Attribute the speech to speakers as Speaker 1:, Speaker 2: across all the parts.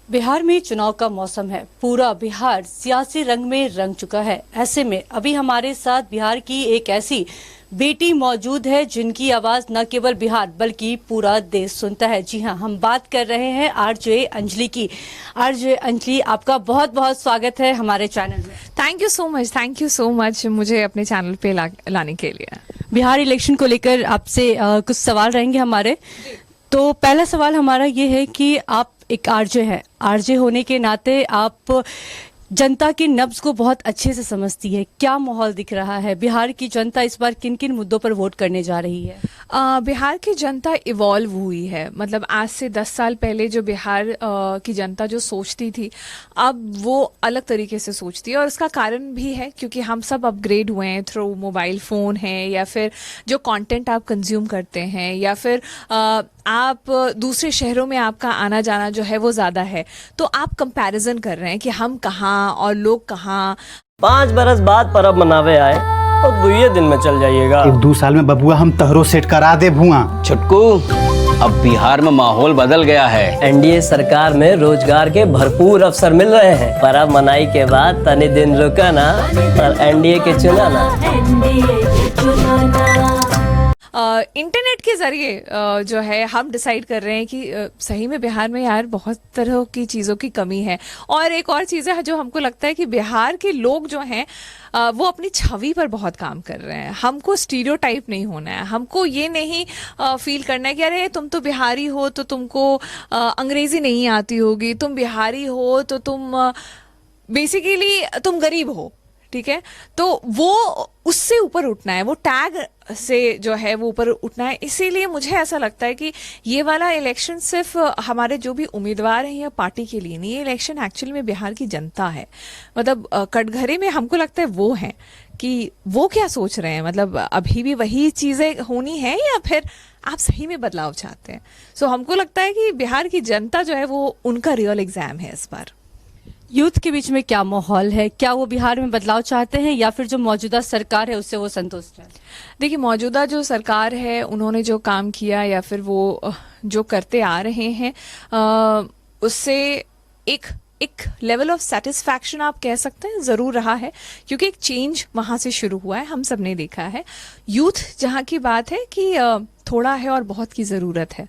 Speaker 1: बिहार में चुनाव का मौसम है। पूरा बिहार सियासी रंग में रंग चुका है। ऐसे में अभी हमारे साथ बिहार की एक ऐसी बेटी मौजूद है जिनकी आवाज न केवल बिहार बल्कि पूरा देश सुनता है। जी हां, हम बात कर रहे हैं आरजे अंजलि की। आरजे अंजलि, आपका बहुत बहुत स्वागत है हमारे चैनल में।
Speaker 2: थैंक यू सो मच मुझे अपने चैनल पे लाने के लिए।
Speaker 1: बिहार इलेक्शन को लेकर आपसे कुछ सवाल रहेंगे हमारे। तो पहला सवाल हमारा ये है कि आप एक आरजे हैं। आरजे होने के नाते आप जनता की नब्ज को बहुत अच्छे से समझती है। क्या माहौल दिख रहा है? बिहार की जनता इस बार किन किन मुद्दों पर वोट करने जा रही है?
Speaker 2: बिहार की जनता इवॉल्व हुई है। मतलब आज से 10 साल पहले जो बिहार की जनता जो सोचती थी, अब वो अलग तरीके से सोचती है। और इसका कारण भी है क्योंकि हम सब अपग्रेड हुए हैं थ्रू मोबाइल फ़ोन है, या फिर जो कंटेंट आप कंज्यूम करते हैं, या फिर आप दूसरे शहरों में आपका आना जाना जो है वो ज़्यादा है। तो आप कंपैरिजन कर रहे हैं कि हम कहाँ और लोग कहाँ।
Speaker 3: 5 बरस बाद परब मनावे आए और 2 दिन में चल जाइएगा।
Speaker 4: 1-2 साल में बबुआ हम तहरो सेट करा दे भुआ।
Speaker 5: छुटकू, अब बिहार में माहौल बदल गया है।
Speaker 3: एनडीए सरकार में रोजगार के भरपूर अवसर मिल रहे हैं। परब मनाई के बाद तनी दिन रुका ना और एनडीए के चुनाना।
Speaker 2: इंटरनेट के जरिए जो है हम डिसाइड कर रहे हैं कि सही में बिहार में यार बहुत तरह की चीज़ों की कमी है। और एक और चीज़ है जो हमको लगता है कि बिहार के लोग जो हैं वो अपनी छवि पर बहुत काम कर रहे हैं। हमको स्टीरियोटाइप नहीं होना है। हमको ये नहीं फील करना है कि अरे तुम तो बिहारी हो तो तुमको अंग्रेजी नहीं आती होगी, तुम बिहारी हो तो तुम बेसिकली तुम गरीब हो। ठीक है, तो वो उससे ऊपर उठना है, वो टैग से जो है वो ऊपर उठना है। इसीलिए मुझे ऐसा लगता है कि ये वाला इलेक्शन सिर्फ हमारे जो भी उम्मीदवार हैं या पार्टी के लिए नहीं, ये इलेक्शन एक्चुअली में बिहार की जनता है। मतलब कटघरे में हमको लगता है वो है कि वो क्या सोच रहे हैं। मतलब अभी भी वही चीज़ें होनी है या फिर आप सही में बदलाव चाहते हैं। सो हमको लगता है कि बिहार की जनता जो है वो उनका रियल एग्जाम है इस बार।
Speaker 1: यूथ के बीच में क्या माहौल है? क्या वो बिहार में बदलाव चाहते हैं या फिर जो मौजूदा सरकार है उससे वो संतुष्ट है?
Speaker 2: देखिए, मौजूदा जो सरकार है उन्होंने जो काम किया या फिर वो जो करते आ रहे हैं उससे एक लेवल ऑफ सेटिस्फैक्शन आप कह सकते हैं ज़रूर रहा है, क्योंकि एक चेंज वहाँ से शुरू हुआ है। हम सब ने देखा है। यूथ जहाँ की बात है कि थोड़ा है और बहुत की ज़रूरत है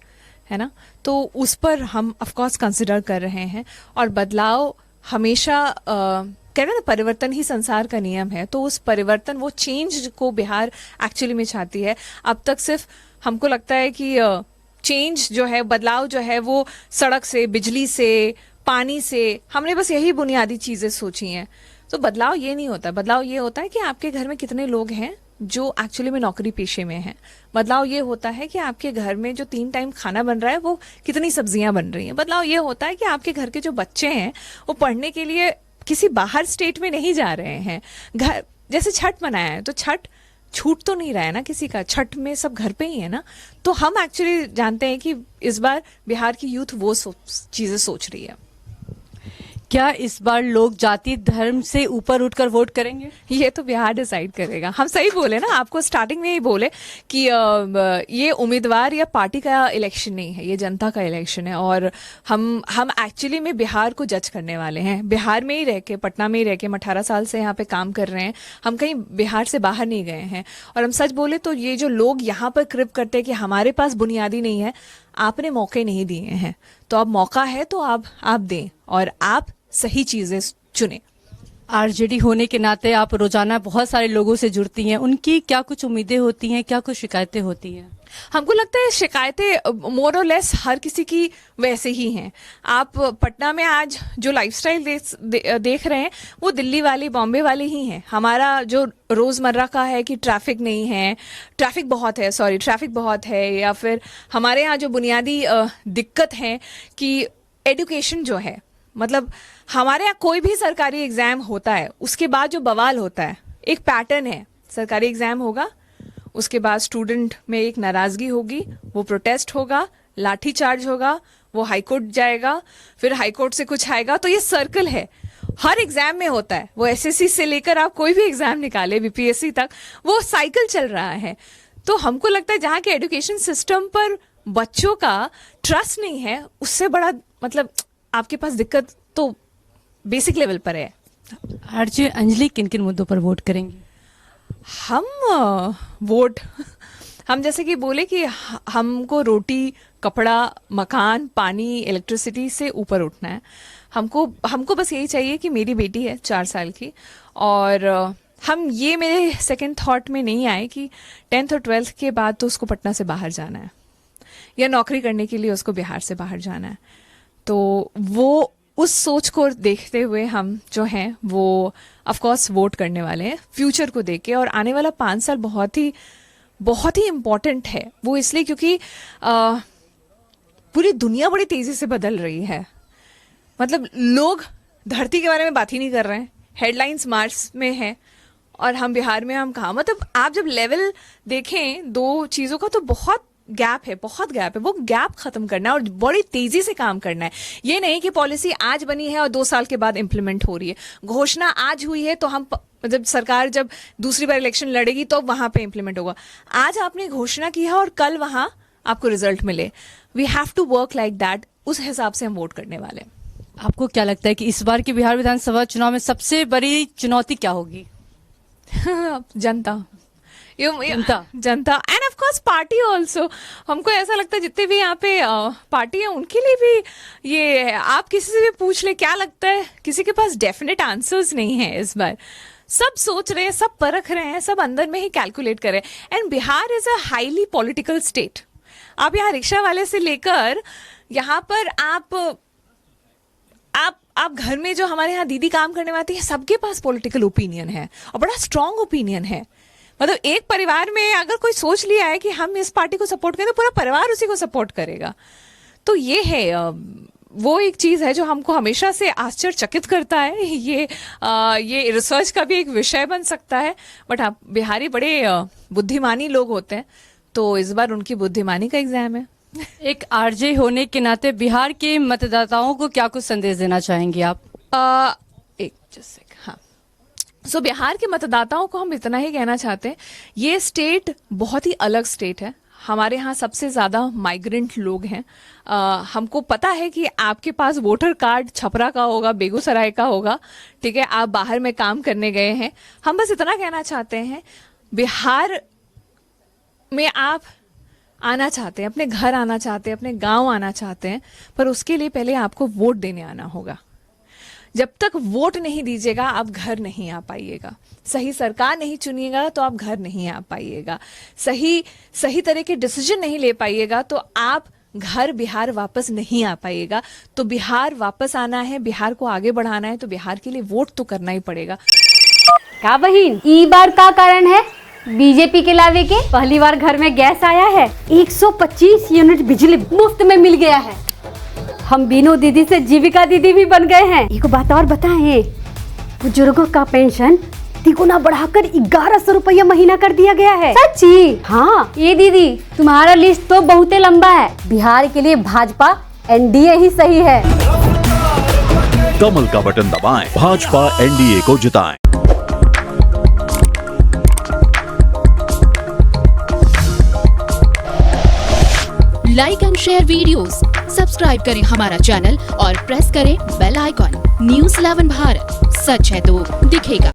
Speaker 2: ना, तो उस पर हम ऑफकोर्स कंसिडर कर रहे हैं। और बदलाव हमेशा कहते हैं ना, परिवर्तन ही संसार का नियम है। तो उस परिवर्तन, वो चेंज को बिहार एक्चुअली में चाहती है। अब तक सिर्फ हमको लगता है कि चेंज जो है, बदलाव जो है वो सड़क से, बिजली से, पानी से, हमने बस यही बुनियादी चीज़ें सोची हैं। तो बदलाव ये नहीं होता। बदलाव ये होता है कि आपके घर में कितने लोग हैं जो एक्चुअली में नौकरी पेशे में हैं। बदलाव ये होता है कि आपके घर में जो 3 टाइम खाना बन रहा है वो कितनी सब्जियां बन रही हैं। बदलाव ये होता है कि आपके घर के जो बच्चे हैं वो पढ़ने के लिए किसी बाहर स्टेट में नहीं जा रहे हैं। घर जैसे छठ मनाया है तो छठ छूट तो नहीं रहा है ना किसी का, छठ में सब घर पे ही है ना। तो हम एक्चुअली जानते हैं कि इस बार बिहार की यूथ वो चीज़ें सोच रही है।
Speaker 1: क्या इस बार लोग जाति धर्म से ऊपर उठकर वोट करेंगे?
Speaker 2: ये तो बिहार डिसाइड करेगा। हम सही बोले ना, आपको स्टार्टिंग में ही बोले कि ये उम्मीदवार या पार्टी का इलेक्शन नहीं है, ये जनता का इलेक्शन है। और हम एक्चुअली में बिहार को जज करने वाले हैं। बिहार में ही रह के, पटना में ही रह के, हम 18 साल से यहाँ पे काम कर रहे हैं। हम कहीं बिहार से बाहर नहीं गए हैं। और हम सच बोले तो ये जो लोग यहाँ पर क्रिप करते हैं कि हमारे पास बुनियादी नहीं है, आपने मौके नहीं दिए हैं। तो अब मौका है तो आप दें और आप सही चीजें चुने।
Speaker 1: आरजेडी होने के नाते आप रोजाना बहुत सारे लोगों से जुड़ती हैं। उनकी क्या कुछ उम्मीदें होती हैं, क्या कुछ शिकायतें होती हैं?
Speaker 2: हमको लगता है शिकायतें मोर और लेस हर किसी की वैसे ही हैं। आप पटना में आज जो लाइफस्टाइल देख रहे हैं वो दिल्ली वाली, बॉम्बे वाली ही हैं। हमारा जो रोज़मर्रा का है कि ट्रैफिक नहीं है, ट्रैफिक बहुत है, या फिर हमारे यहाँ जो बुनियादी दिक्कत है कि एजुकेशन जो है, मतलब हमारे यहाँ कोई भी सरकारी एग्जाम होता है उसके बाद जो बवाल होता है, एक पैटर्न है। सरकारी एग्जाम होगा, उसके बाद स्टूडेंट में एक नाराजगी होगी, वो प्रोटेस्ट होगा, लाठी चार्ज होगा, वो हाईकोर्ट जाएगा, फिर हाईकोर्ट से कुछ आएगा। तो ये सर्कल है, हर एग्जाम में होता है। वो एसएससी से लेकर आप कोई भी एग्जाम निकाले, बीपीएससी तक, वो साइकिल चल रहा है। तो हमको लगता है जहाँ के एजुकेशन सिस्टम पर बच्चों का ट्रस्ट नहीं है, उससे बड़ा मतलब आपके पास दिक्कत तो बेसिक लेवल पर है।
Speaker 1: आरजे अंजलि किन किन मुद्दों पर वोट करेंगी?
Speaker 2: हम वोट हम जैसे कि बोले कि हमको रोटी, कपड़ा, मकान, पानी, इलेक्ट्रिसिटी से ऊपर उठना है। हमको बस यही चाहिए कि मेरी बेटी है 4 साल की, और हम ये मेरे सेकंड थॉट में नहीं आए कि 10th और 12th के बाद तो उसको पटना से बाहर जाना है या नौकरी करने के लिए उसको बिहार से बाहर जाना है। तो वो उस सोच को देखते हुए हम जो हैं वो ऑफ कोर्स वोट करने वाले हैं, फ्यूचर को देख के। और आने वाला 5 साल बहुत ही इम्पोर्टेंट है। वो इसलिए क्योंकि पूरी दुनिया बड़ी तेजी से बदल रही है। मतलब लोग धरती के बारे में बात ही नहीं कर रहे हैं, हेडलाइंस मार्स में है और हम बिहार में, हम कहाँ। मतलब आप जब लेवल देखें दो चीज़ों का तो बहुत गैप है। वो गैप खत्म करना है और बड़ी तेजी से काम करना है। ये नहीं कि पॉलिसी आज बनी है और 2 साल के बाद इंप्लीमेंट हो रही है। घोषणा आज हुई है तो हम जब सरकार जब दूसरी बार इलेक्शन लड़ेगी तो वहां पे इंप्लीमेंट होगा। आज आपने घोषणा की है और कल वहां आपको रिजल्ट मिले। We have to work like that. उस हिसाब से हम वोट करने वाले हैं।
Speaker 1: आपको क्या लगता है कि इस बार के बिहार विधानसभा चुनाव में सबसे बड़ी चुनौती क्या होगी?
Speaker 2: जनता end of course party also. हमको ऐसा लगता है जितने भी यहाँ पे पार्टी है उनके लिए भी ये, आप किसी से भी पूछ ले क्या लगता है, किसी के पास डेफिनेट आंसर्स नहीं है इस बार। सब सोच रहे हैं, सब परख रहे हैं, सब अंदर में ही कैलकुलेट कर रहे हैं। And Bihar is a highly political state. आप यहाँ रिक्शा वाले से लेकर यहाँ पर आप घर में जो हमारे यहाँ दीदी काम करने वाली है, सबके पास पॉलिटिकल ओपिनियन है और बड़ा स्ट्रांग ओपिनियन है। मतलब एक परिवार में अगर कोई सोच लिया है कि हम इस पार्टी को सपोर्ट करें तो पूरा परिवार उसी को सपोर्ट करेगा। तो ये है वो एक चीज है जो हमको हमेशा से आश्चर्यचकित करता है। ये रिसर्च का भी एक विषय बन सकता है। बट हाँ, बिहारी बड़े बुद्धिमानी लोग होते हैं, तो इस बार उनकी बुद्धिमानी का एग्जाम है।
Speaker 1: एक आरजे होने के नाते बिहार के मतदाताओं को क्या कुछ संदेश देना चाहेंगे आप?
Speaker 2: सो बिहार के मतदाताओं को हम इतना ही कहना चाहते हैं, ये स्टेट बहुत ही अलग स्टेट है। हमारे यहाँ सबसे ज्यादा माइग्रेंट लोग हैं। हमको पता है कि आपके पास वोटर कार्ड छपरा का होगा, बेगूसराय का होगा, ठीक है, आप बाहर में काम करने गए हैं। हम बस इतना कहना चाहते हैं, बिहार में आप आना चाहते हैं, अपने घर आना चाहते हैं, अपने गांव आना चाहते हैं, पर उसके लिए पहले आपको वोट देने आना होगा। जब तक वोट नहीं दीजिएगा आप घर नहीं आ पाइएगा। सही सरकार नहीं चुनिएगा तो आप घर नहीं आ पाइएगा। सही तरह के डिसीजन नहीं ले पाइएगा तो आप घर बिहार वापस नहीं आ पाइएगा। तो बिहार वापस आना है, बिहार को आगे बढ़ाना है, तो बिहार के लिए वोट तो करना ही पड़ेगा।
Speaker 6: क्या बहिन, ई बार का कारण है बीजेपी के लावे के? पहली बार घर में गैस आया है, 125 यूनिट बिजली मुफ्त में मिल गया है। हम बीनू दीदी से जीविका दीदी भी बन गए हैं। एक बात और बताएं, बुजुर्गों का पेंशन तिगुना बढ़ाकर 1100 रुपया महीना कर दिया गया है। सच्ची? हाँ। ये दीदी तुम्हारा लिस्ट तो बहुत लंबा है। बिहार के लिए भाजपा एनडीए ही सही है।
Speaker 7: कमल का बटन दबाएं, भाजपा एनडीए को जिताएं।
Speaker 8: Like and share videos, subscribe करें हमारा चैनल और प्रेस करें बेल आइकॉन। न्यूज़ 11 भारत, सच है तो दिखेगा।